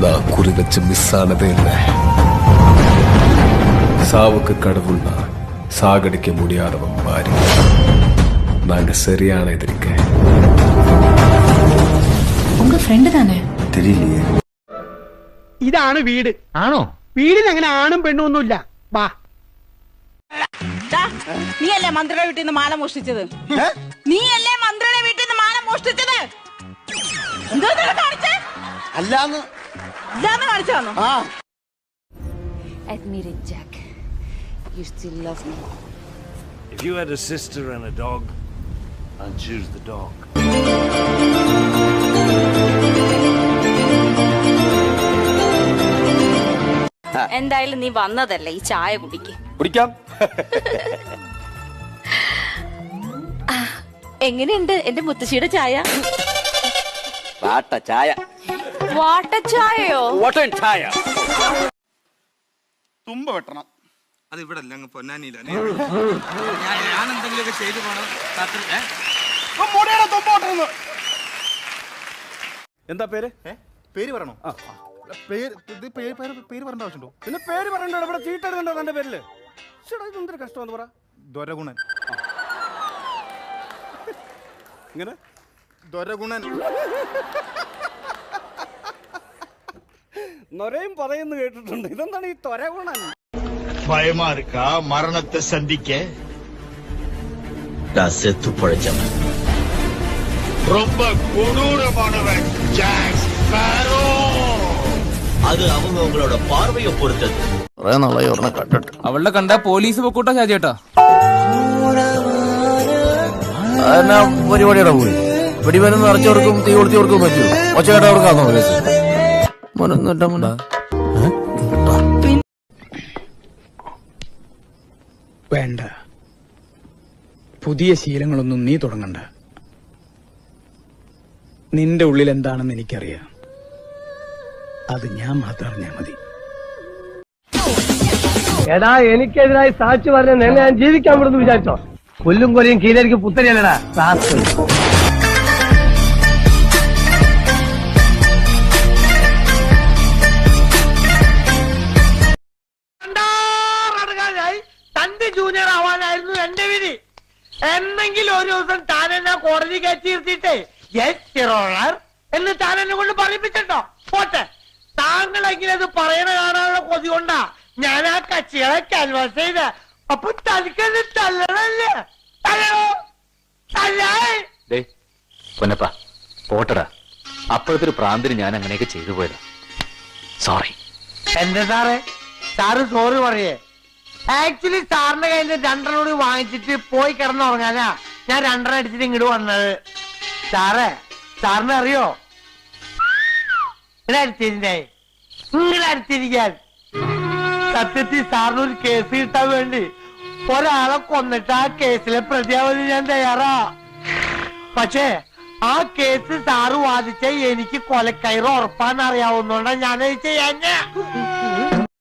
நான் குறி வச்சு மிஸ் ஆனதே இல்லை. சாவுக்கு கடவுள்னா சாகடிக்க முடியாதவன் மாதிரி. நாங்க சரியான எதிரிக்க. உங்க ஃப்ரெண்டு தானே? தெரியலையே. ഇതാണ് വീട് ആണോ? വീടിന് അങ്ങനെ ആണും പെണ്ണും ഒന്നുമില്ല. വാ. നീയല്ലേ മന്ത്രിയുടെ വീട്ടിൽ നിന്ന് മാല മോഷ്ടിച്ചത്? നീയല്ലേ മന്ത്രിയുടെ വീട്ടിൽ നിന്ന് മാല മോഷ്ടിച്ചത്? എന്തോ കാണിച്ചേ? അല്ലാന്ന് കാണിച്ചു തന്നു. Admit it, Jack. You still love me. If you had a sister and a dog, I'd choose the dog. എന്തായാലും നീ വന്നതല്ലേ ഈ ചായ കുടിക്കാം. എങ്ങനെയുണ്ട് എന്റെ മുത്തശ്ശിയുടെ ചായ? ചായ വാട്ടച്ചായയോ? തുമ്പ വെട്ടണം. അത് ഇവിടെ അല്ല, അങ്ങ് പൊന്നാനിയില്ല. ഞാൻ എന്തെങ്കിലുമൊക്കെ ചെയ്തു പോണം. തുമ്പ വെട്ടണം. എന്താ പേര്? പേര് പറയണോ? പേര് പറയേണ്ട ആവശ്യമുണ്ടോ? പിന്നെ പേര് പറയണ്ടോ? ഇവിടെ ചീട്ടെടുക്കണ്ടോ തന്റെ പേരില്? ഇതെന്തൊരു കഷ്ടമെന്ന് പറ. ദൊരഗുണൻ. ഇങ്ങനെ ദൊരഗുണൻ. നൊരയും പറയുന്നു കേട്ടിട്ടുണ്ട്. ഇതെന്താണ് ഈ തൊരഗുണൻ? பயமா இருக்கா? மரணத்தை சந்திக்க செத்து பழைச்சவன், ரொம்ப கொடூரமானவன் ஜாக் ஸ்பேரோ. அது அவங்களோட பார்வையை பொறுத்தது. അവളുടെ കണ്ട പോലീസ് പൊക്കൂട്ടാ ഷാജേട്ടാ. പരിപാടിയുടെ പോയി വെടിമരുന്ന് നിറച്ചവർക്കും തീ കൊടുത്തവർക്കും പറ്റൂ. ഒച്ചകേട്ടവർക്കാണോ കേസ്? വേണ്ട, പുതിയ ശീലങ്ങളൊന്നും നീ തുടങ്ങണ്ട. നിന്റെ ഉള്ളിൽ എന്താണെന്ന് എനിക്കറിയാം. അത് ഞാൻ മാത്രം അറിഞ്ഞാൽ മതി. എടാ, എനിക്കെതിരായി സാക്ഷി പറഞ്ഞ നിന്നെ ഞാൻ ജീവിക്കാൻ വിടുന്നു വിചാരിച്ചോ? കൊല്ലും കൊലയും കീഴരിക്ക് പുത്തരിയല്ലടാ. തന്റെ ജൂനിയർ ആവാനായിരുന്നു എന്റെ വിധി. എന്നെങ്കിലും ഒരു ദിവസം താൻ എന്നെ കോടതി കയറ്റി ഇരുത്തിയിട്ടേ എന്ന് താൻ എന്നെ കൊണ്ട് പറയിപ്പിച്ചിട്ടോ? പോട്ടെ, താങ്കളെങ്കിലും അത് പറയണ കാണാനുള്ള കൊതി കൊണ്ടാ ഞാൻ ആ കക്ഷികളെ ക്യാൻവാസ് ചെയ്ത്. അപ്പൊ തനിക്കത് തല്ലണല്ലേ? പൊന്നപ്പാ പോട്ടടാ. അപ്പോഴത്തെ ഒരു പ്രാന്തിന് ഞാൻ അങ്ങനെയൊക്കെ ചെയ്തു പോയത്. സോറി. എന്റെ സാറ് സോറി പറയേ. ആക്ച്വലി സാറിന്റെ കയ്യിൽ നിന്ന് 2 കൂടി വാങ്ങിച്ചിട്ട് പോയി കിടന്നുറങ്ങാനാ ഞാൻ 2 അടിച്ചിട്ട് ഇങ്ങോട്ട് വന്നത്. സാറിന് അറിയോ ഇങ്ങനെ അടിച്ചിരിക്കാൻ? സത്യത്തിൽ സാറിനൊരു കേസ് കിട്ടാൻ വേണ്ടി ഒരാളെ കൊന്നിട്ട് ആ കേസിലെ പ്രതിയാവാൻ ഞാൻ തയ്യാറാ. പക്ഷേ ആ കേസ് സാറ് വാദിച്ച എനിക്ക് കൊലക്കയറ് ഉറപ്പാന്ന് അറിയാവുന്നോണ്ടാ ഞാനത് ചെയ്യാഞ്ഞ.